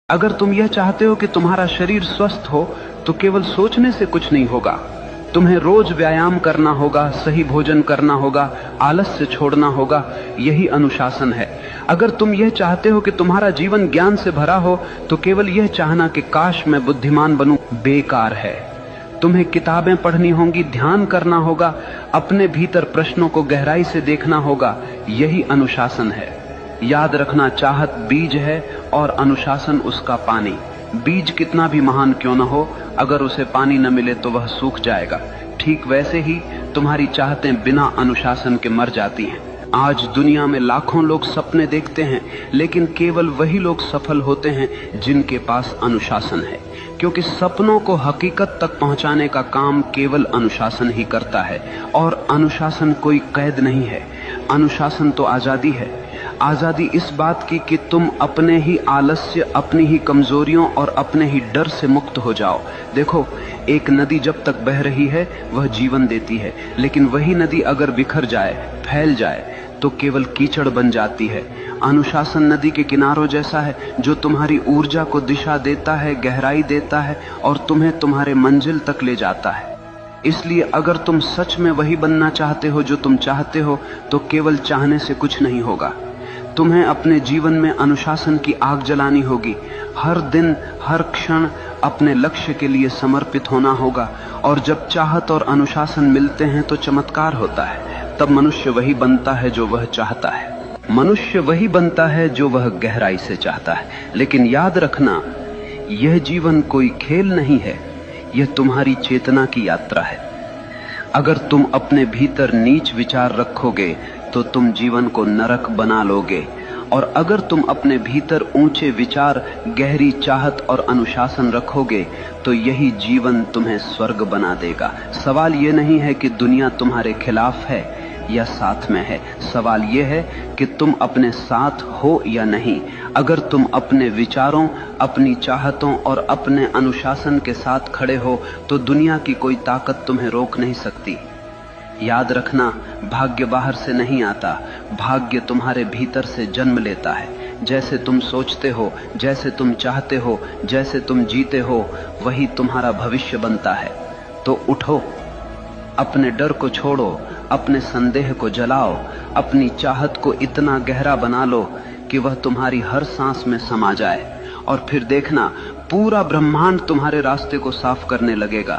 अगर तुम यह चाहते हो कि तुम्हारा शरीर स्वस्थ हो तो केवल सोचने से कुछ नहीं होगा। तुम्हें रोज व्यायाम करना होगा, सही भोजन करना होगा, आलस्य छोड़ना होगा। यही अनुशासन है। अगर तुम यह चाहते हो कि तुम्हारा जीवन ज्ञान से भरा हो तो केवल यह चाहना कि काश मैं बुद्धिमान बनूं बेकार है। तुम्हें किताबें पढ़नी होंगी, ध्यान करना होगा, अपने भीतर प्रश्नों को गहराई से देखना होगा। यही अनुशासन है। याद रखना, चाहत बीज है और अनुशासन उसका पानी। बीज कितना भी महान क्यों न हो, अगर उसे पानी न मिले तो वह सूख जाएगा। ठीक वैसे ही तुम्हारी चाहतें बिना अनुशासन के मर जाती हैं। आज दुनिया में लाखों लोग सपने देखते हैं, लेकिन केवल वही लोग सफल होते हैं जिनके पास अनुशासन है, क्योंकि सपनों को हकीकत तक पहुंचाने का काम केवल अनुशासन ही करता है। और अनुशासन कोई कैद नहीं है, अनुशासन तो आजादी है। आजादी इस बात की कि तुम अपने ही आलस्य, अपनी ही कमजोरियों और अपने ही डर से मुक्त हो जाओ। देखो, एक नदी जब तक बह रही है वह जीवन देती है, लेकिन वही नदी अगर बिखर जाए, फैल जाए तो केवल कीचड़ बन जाती है। अनुशासन नदी के किनारों जैसा है, जो तुम्हारी ऊर्जा को दिशा देता है, गहराई देता है और तुम्हें तुम्हारे मंजिल तक ले जाता है। इसलिए अगर तुम सच में वही बनना चाहते हो जो तुम चाहते हो तो केवल चाहने से कुछ नहीं होगा। तुम्हें अपने जीवन में अनुशासन की आग जलानी होगी। हर दिन, हर क्षण अपने लक्ष्य के लिए समर्पित होना होगा। और जब चाहत और अनुशासन मिलते हैं तो चमत्कार होता है। तब मनुष्य वही बनता है जो वह चाहता है। मनुष्य वही बनता है जो वह गहराई से चाहता है। लेकिन याद रखना, यह जीवन कोई खेल नहीं है, यह तुम्हारी चेतना की यात्रा है। अगर तुम अपने भीतर नीच विचार रखोगे तो तुम जीवन को नरक बना लोगे, और अगर तुम अपने भीतर ऊंचे विचार, गहरी चाहत और अनुशासन रखोगे तो यही जीवन तुम्हें स्वर्ग बना देगा। सवाल यह नहीं है कि दुनिया तुम्हारे खिलाफ है या साथ में है, सवाल यह है कि तुम अपने साथ हो या नहीं। अगर तुम अपने विचारों, अपनी चाहतों और अपने अनुशासन के साथ खड़े हो तो दुनिया की कोई ताकत तुम्हें रोक नहीं सकती। याद रखना, भाग्य बाहर से नहीं आता, भाग्य तुम्हारे भीतर से जन्म लेता है। जैसे तुम सोचते हो, जैसे तुम चाहते हो, जैसे तुम जीते हो, वही तुम्हारा भविष्य बनता है। तो उठो, अपने डर को छोड़ो, अपने संदेह को जलाओ, अपनी चाहत को इतना गहरा बना लो कि वह तुम्हारी हर सांस में समा जाए, और फिर देखना पूरा ब्रह्मांड तुम्हारे रास्ते को साफ करने लगेगा।